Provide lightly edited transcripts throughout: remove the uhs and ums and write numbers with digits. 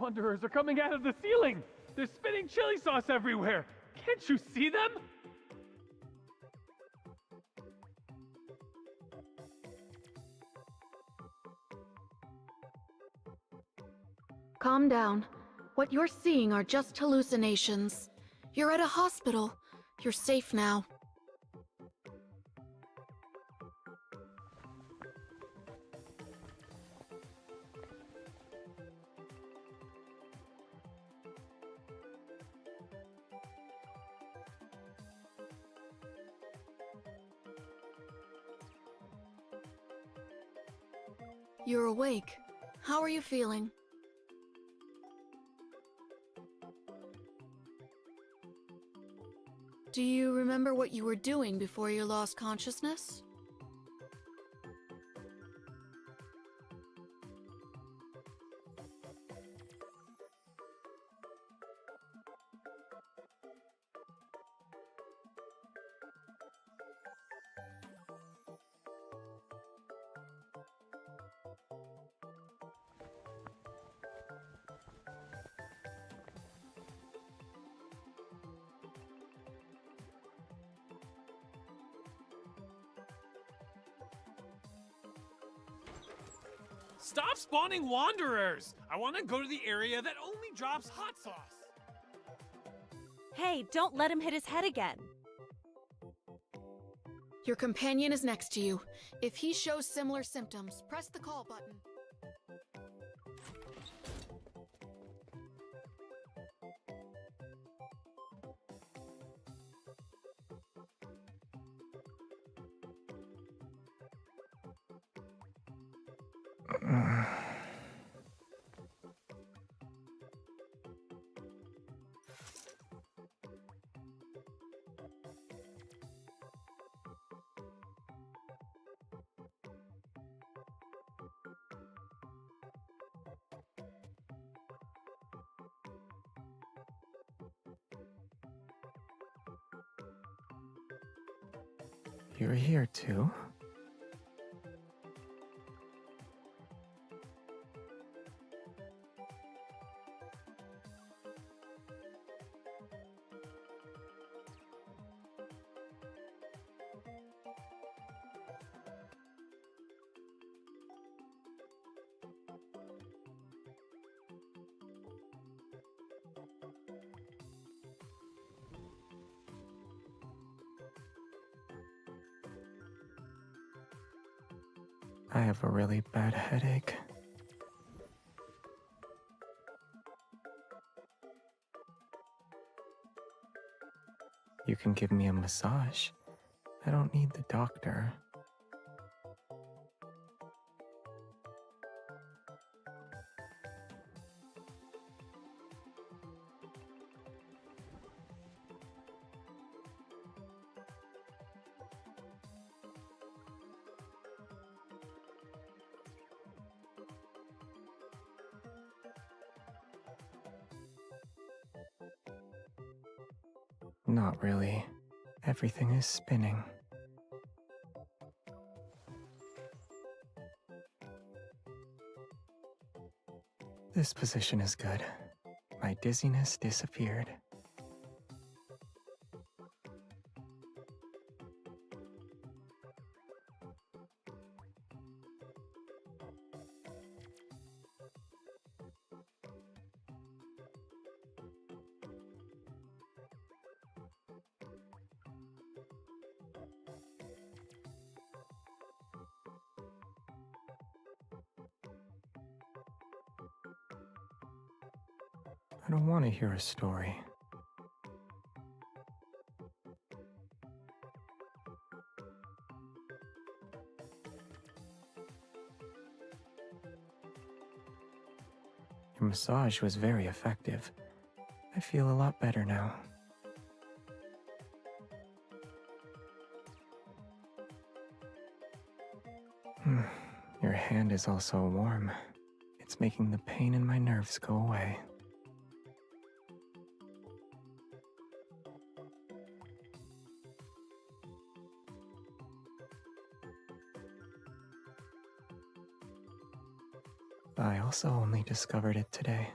Wanderers are coming out of the ceiling! There's spitting chili sauce everywhere! Can't you see them? Calm down. What you're seeing are just hallucinations. You're at a hospital. You're safe now. You're awake. How are you feeling? Do you remember what you were doing before you lost consciousness? Stop spawning wanderers! I want to go to the area that only drops hot sauce. Hey, don't let him hit his head again. Your companion is next to you. If he shows similar symptoms, press the call button. You're here too? I have a really bad headache. You can give me a massage. I don't need the doctor. Not really. Everything is spinning. This position is good. My dizziness disappeared. I don't want to hear a story. Your massage was very effective. I feel a lot better now. Your hand is also warm. It's making the pain in my nerves go away. I also only discovered it today.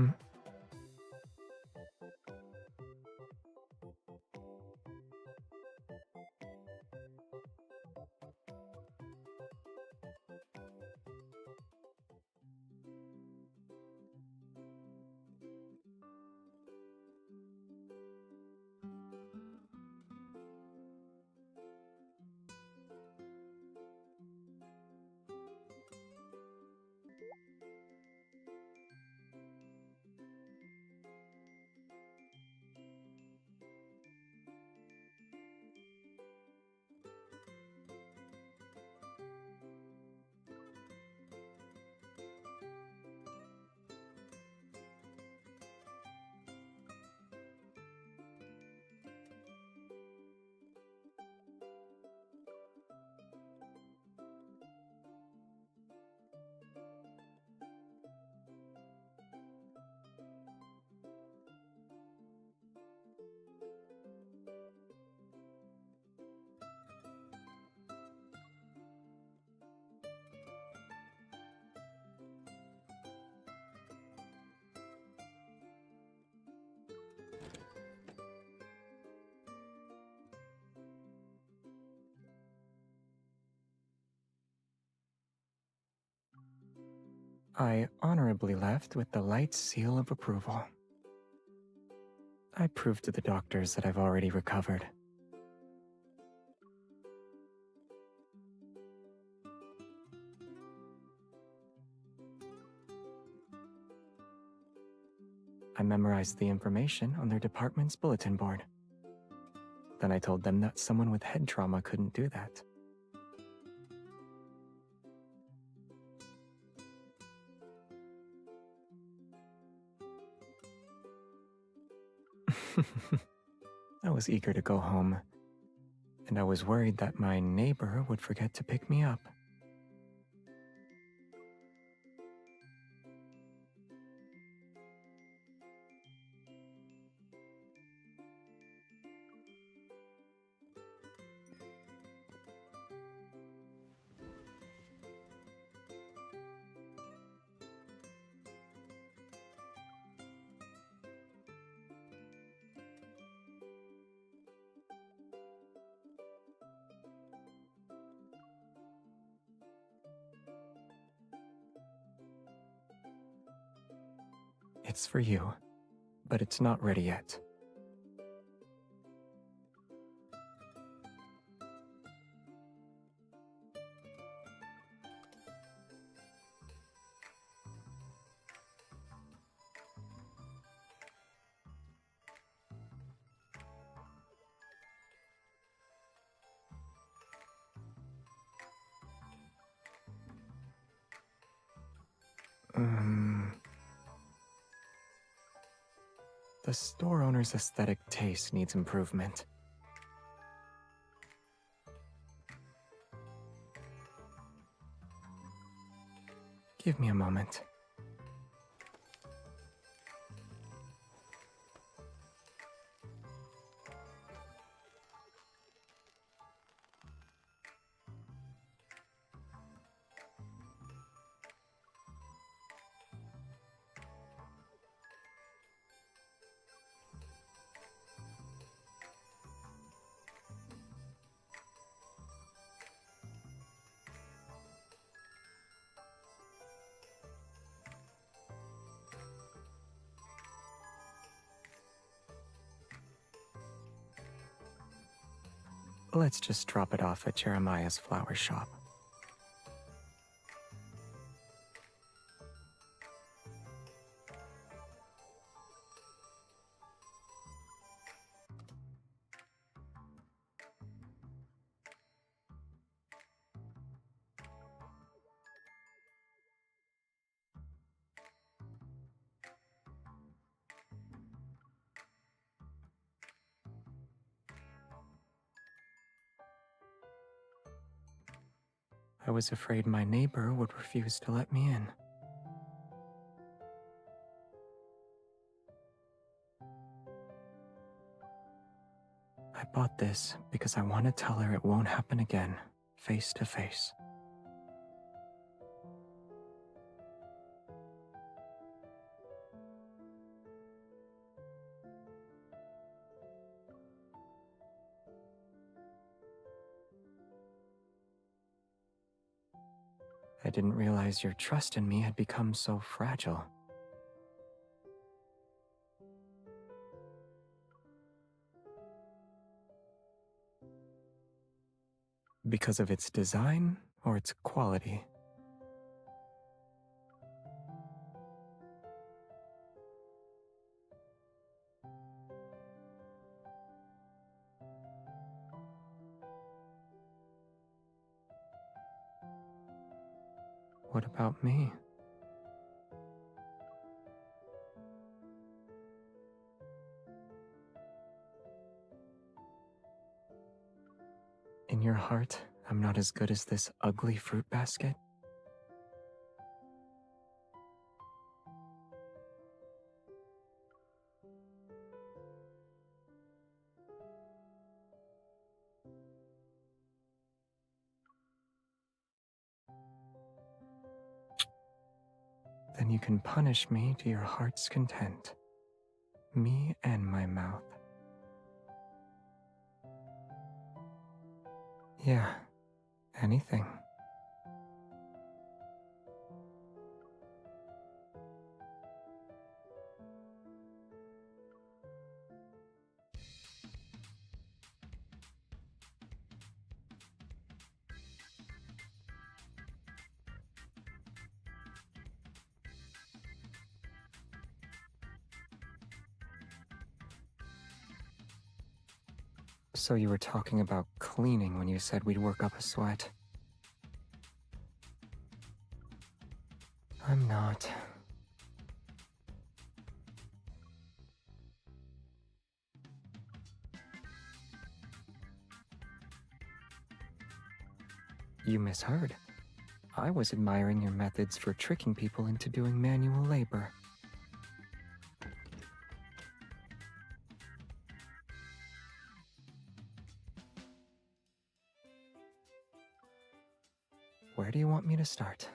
Hmm? I honorably left with the light seal of approval. I proved to the doctors that I've already recovered. I memorized the information on their department's bulletin board. Then I told them that someone with head trauma couldn't do that. I was eager to go home, and I was worried that my neighbor would forget to pick me up. It's for you, but it's not ready yet. The store owner's aesthetic taste needs improvement. Give me a moment. Let's just drop it off at Jeremiah's flower shop. I was afraid my neighbor would refuse to let me in. I bought this because I want to tell her it won't happen again, face to face. I didn't realize your trust in me had become so fragile. Because of its design or its quality? What about me? In your heart, I'm not as good as this ugly fruit basket? Then you can punish me to your heart's content. Me and my mouth. Yeah, anything. So you were talking about cleaning when you said we'd work up a sweat. I'm not. You misheard. I was admiring your methods for tricking people into doing manual labor. Where do you want me to start?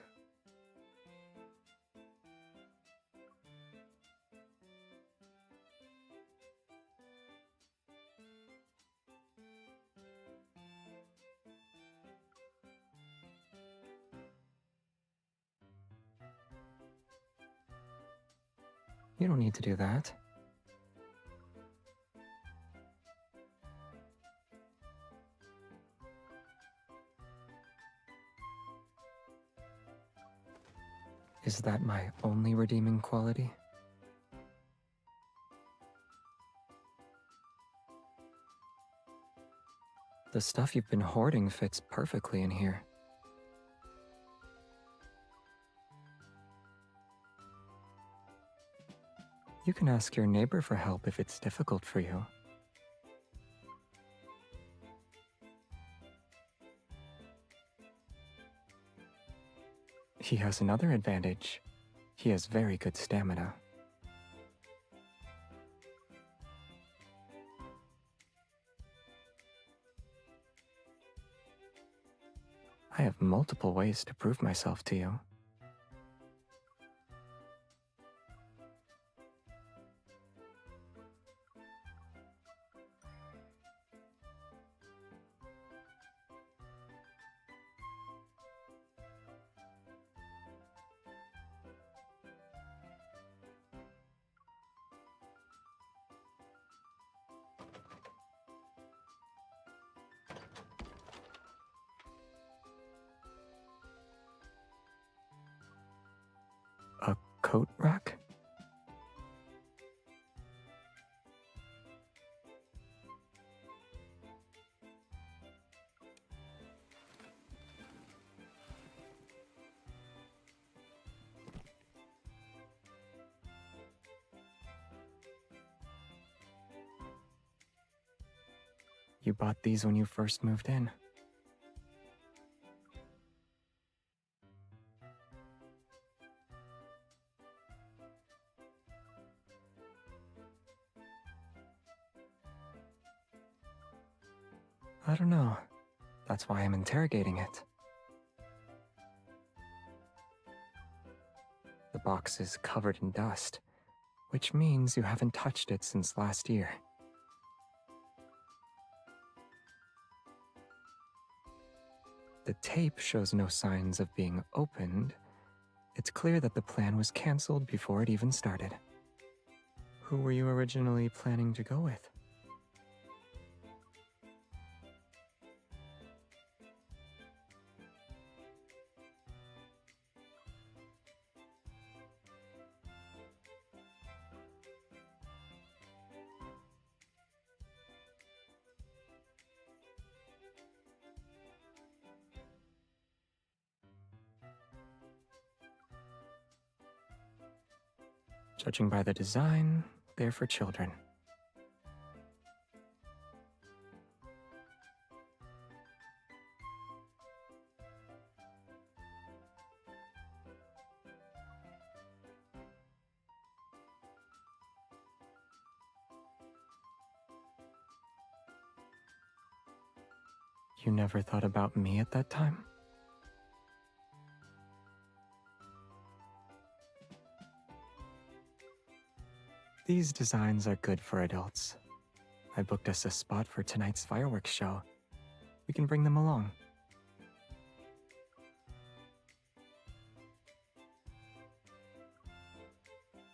You don't need to do that. Is that my only redeeming quality? The stuff you've been hoarding fits perfectly in here. You can ask your neighbor for help if it's difficult for you. He has another advantage. He has very good stamina. I have multiple ways to prove myself to you. A coat rack? You bought these when you first moved in. I don't know. That's why I'm interrogating it. The box is covered in dust, which means you haven't touched it since last year. the tape shows no signs of being opened, it's clear that the plan was canceled before it even started. Who were you originally planning to go with? Judging by the design, they're for children. You never thought about me at that time? These designs are good for adults. I booked us a spot for tonight's fireworks show. We can bring them along.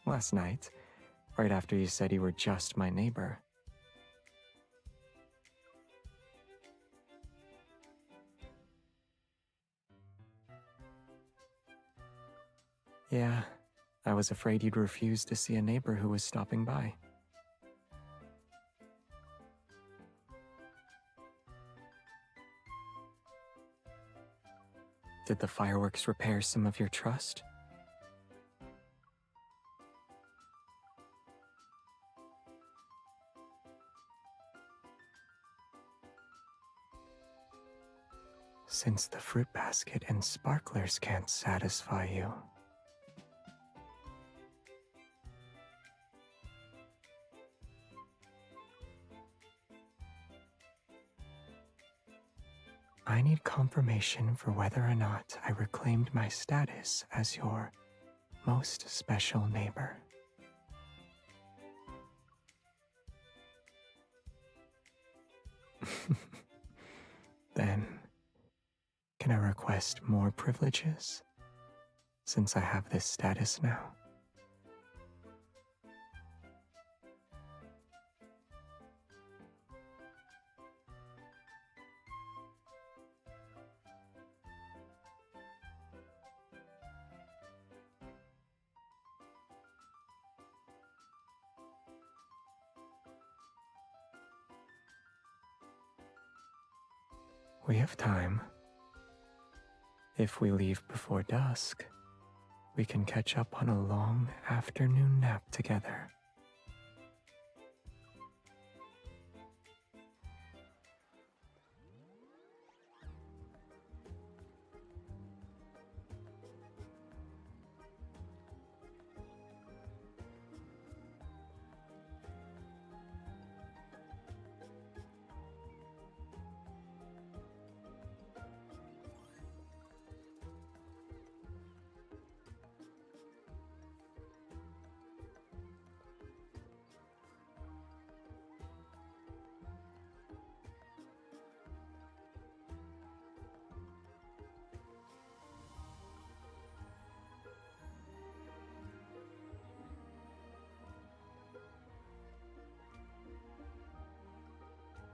Last night, right after you said you were just my neighbor. Yeah, I was afraid you'd refuse to see a neighbor who was stopping by. Did the fireworks repair some of your trust? Since the fruit basket and sparklers can't satisfy you. I need confirmation for whether or not I reclaimed my status as your most special neighbor. Then, can I request more privileges, since I have this status now? We have time. If we leave before dusk, we can catch up on a long afternoon nap together.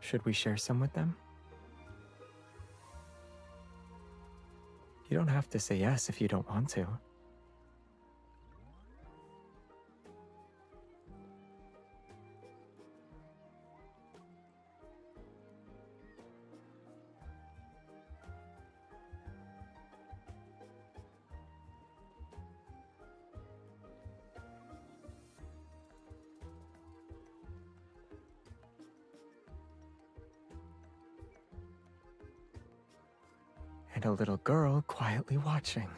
Should we share some with them? You don't have to say yes if you don't want to. And a little girl quietly watching.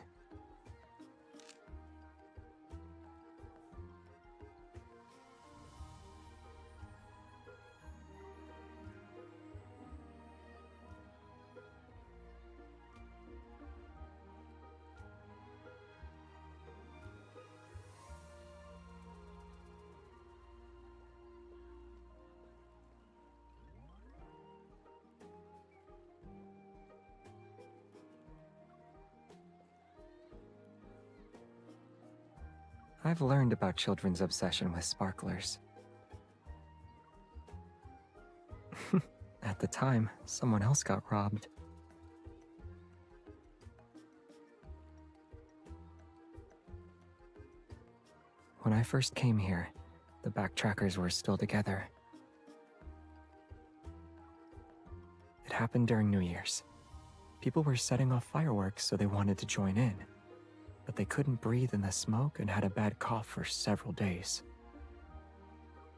I've learned about children's obsession with sparklers. At the time, someone else got robbed. When I first came here, the backtrackers were still together. It happened during New Year's. People were setting off fireworks, so they wanted to join in. But they couldn't breathe in the smoke and had a bad cough for several days.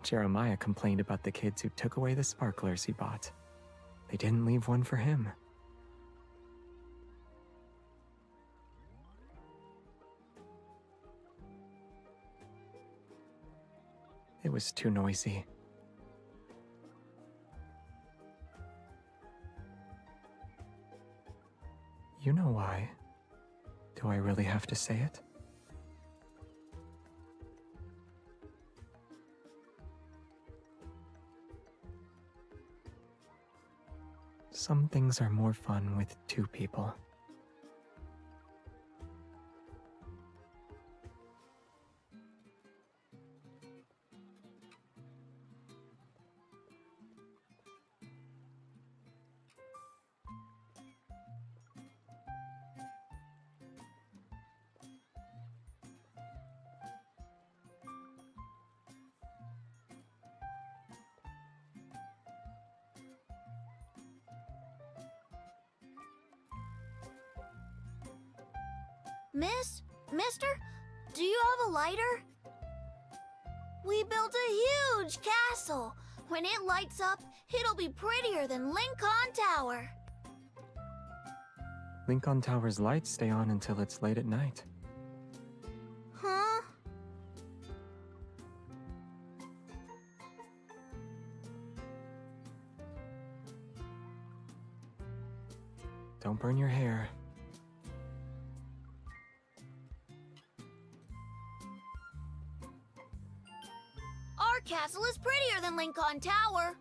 Jeremiah complained about the kids who took away the sparklers he bought. They didn't leave one for him. It was too noisy. You know why. Do I really have to say it? Some things are more fun with two people. Mister, do you have a lighter? We built a huge castle. When it lights up, it'll be prettier than Lincoln Tower. Lincoln Tower's lights stay on until it's late at night. Huh? Don't burn your hair. Our castle is prettier than Lincoln Tower.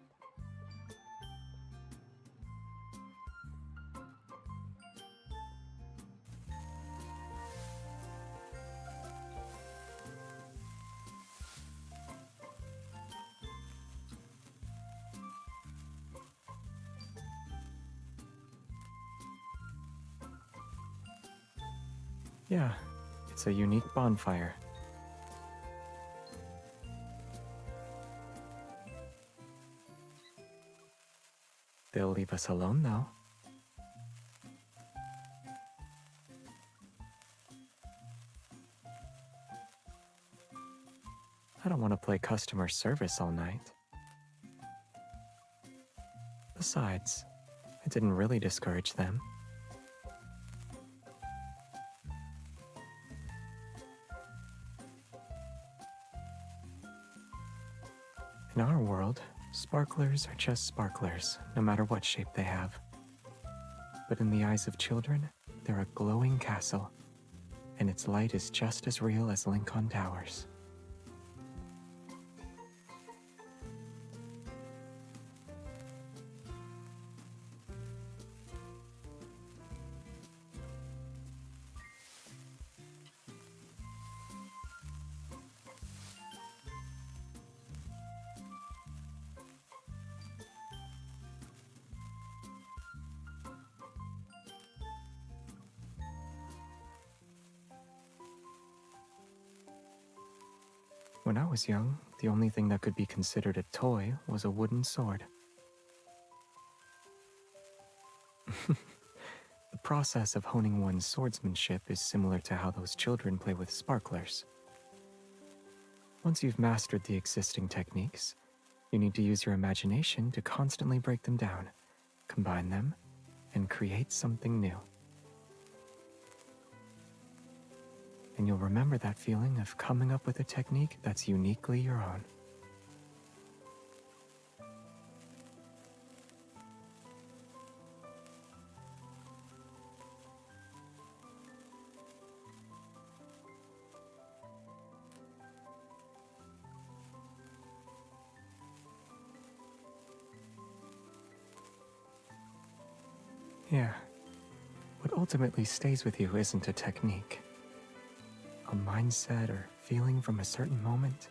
Yeah, it's a unique bonfire. They'll leave us alone, though. I don't want to play customer service all night. Besides, I didn't really discourage them. In our world, sparklers are just sparklers, no matter what shape they have. But in the eyes of children, they're a glowing castle, and its light is just as real as Lincoln Towers. When I was young, the only thing that could be considered a toy was a wooden sword. The process of honing one's swordsmanship is similar to how those children play with sparklers. Once you've mastered the existing techniques, you need to use your imagination to constantly break them down, combine them, and create something new. And you'll remember that feeling of coming up with a technique that's uniquely your own. Yeah, what ultimately stays with you isn't a technique. A mindset or feeling from a certain moment,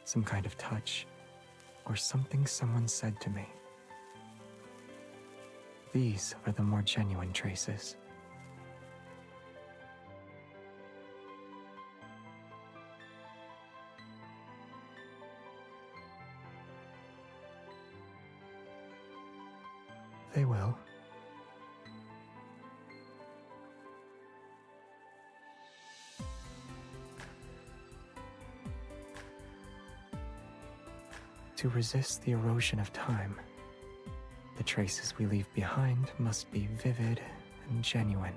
some kind of touch, or something someone said to me. These are the more genuine traces. They will. To resist the erosion of time, the traces we leave behind must be vivid and genuine.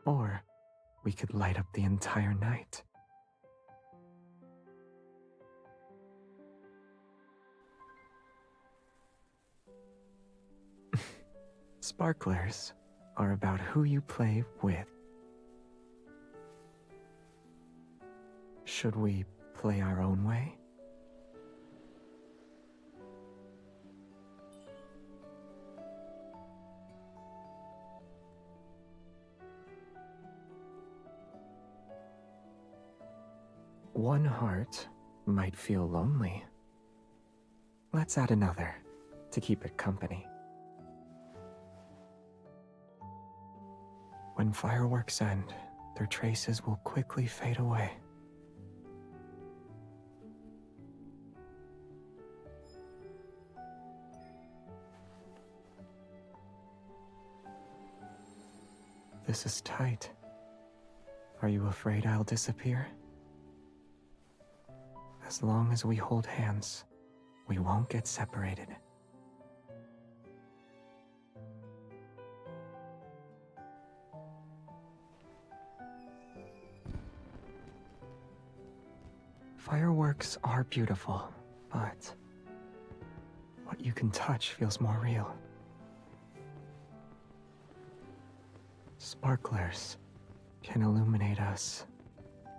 Or we could light up the entire night. Sparklers are about who you play with. Should we play our own way? One heart might feel lonely. Let's add another to keep it company. When fireworks end, their traces will quickly fade away. This is tight. Are you afraid I'll disappear? As long as we hold hands, we won't get separated. Fireworks are beautiful, but what you can touch feels more real. Sparklers can illuminate us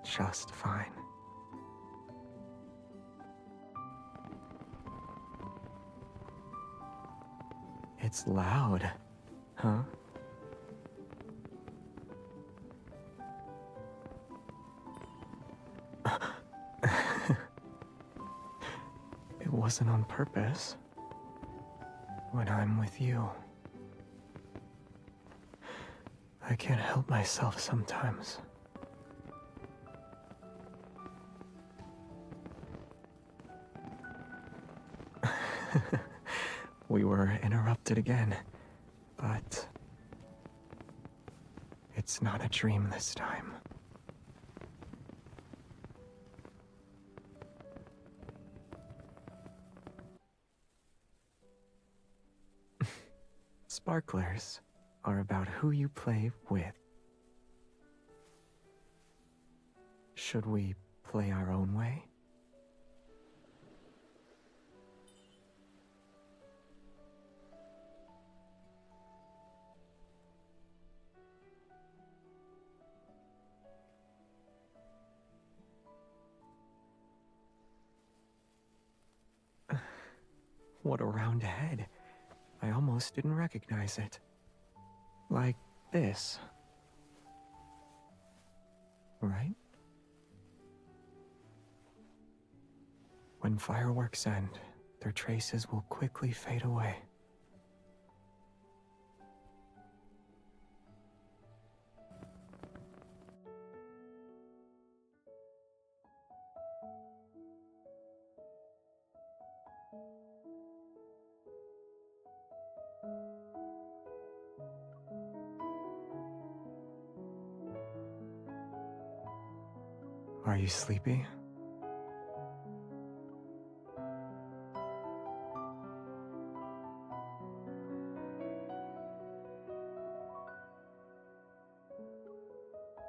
just fine. It's loud, huh? It wasn't on purpose. When I'm with you, I can't help myself sometimes. We were interrupted again, but it's not a dream this time. Sparklers are about who you play with. Should we play our own way? What a round head. I almost didn't recognize it. Like this. Right? When fireworks end, their traces will quickly fade away. Are you sleepy?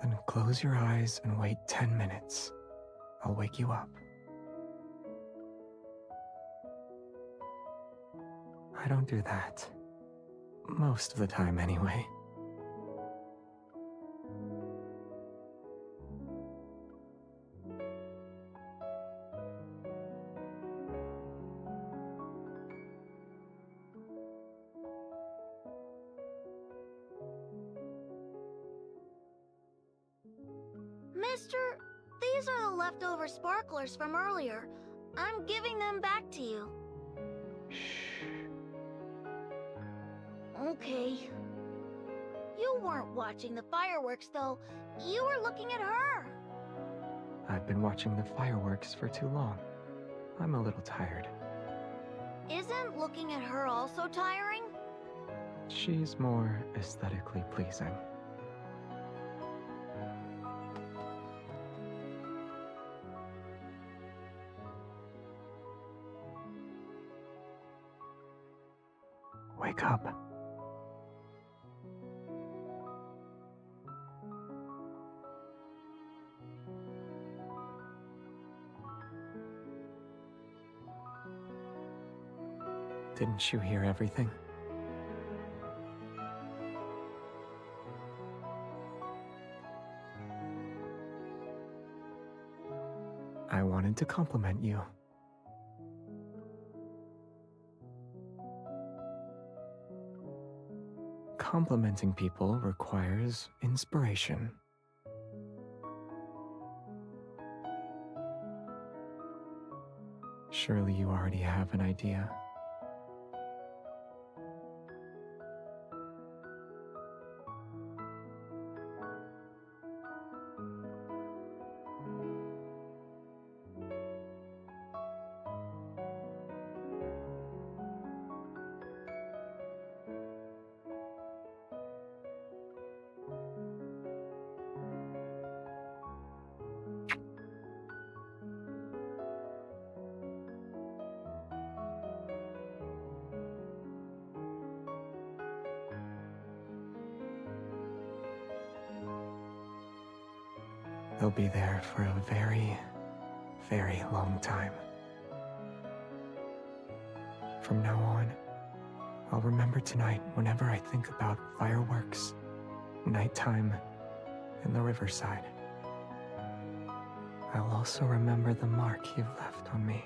Then close your eyes and wait 10 minutes. I'll wake you up. I don't do that. Most of the time, anyway. Mister, these are the leftover sparklers from earlier. I'm giving them back to you. Shh. Okay. You weren't watching the fireworks, though. You were looking at her. I've been watching the fireworks for too long. I'm a little tired. Isn't looking at her also tiring? She's more aesthetically pleasing. Wake up. Didn't you hear everything? I wanted to compliment you. Complimenting people requires inspiration. Surely you already have an idea. They'll be there for a very, very long time. From now on, I'll remember tonight whenever I think about fireworks, nighttime, and the riverside. I'll also remember the mark you've left on me.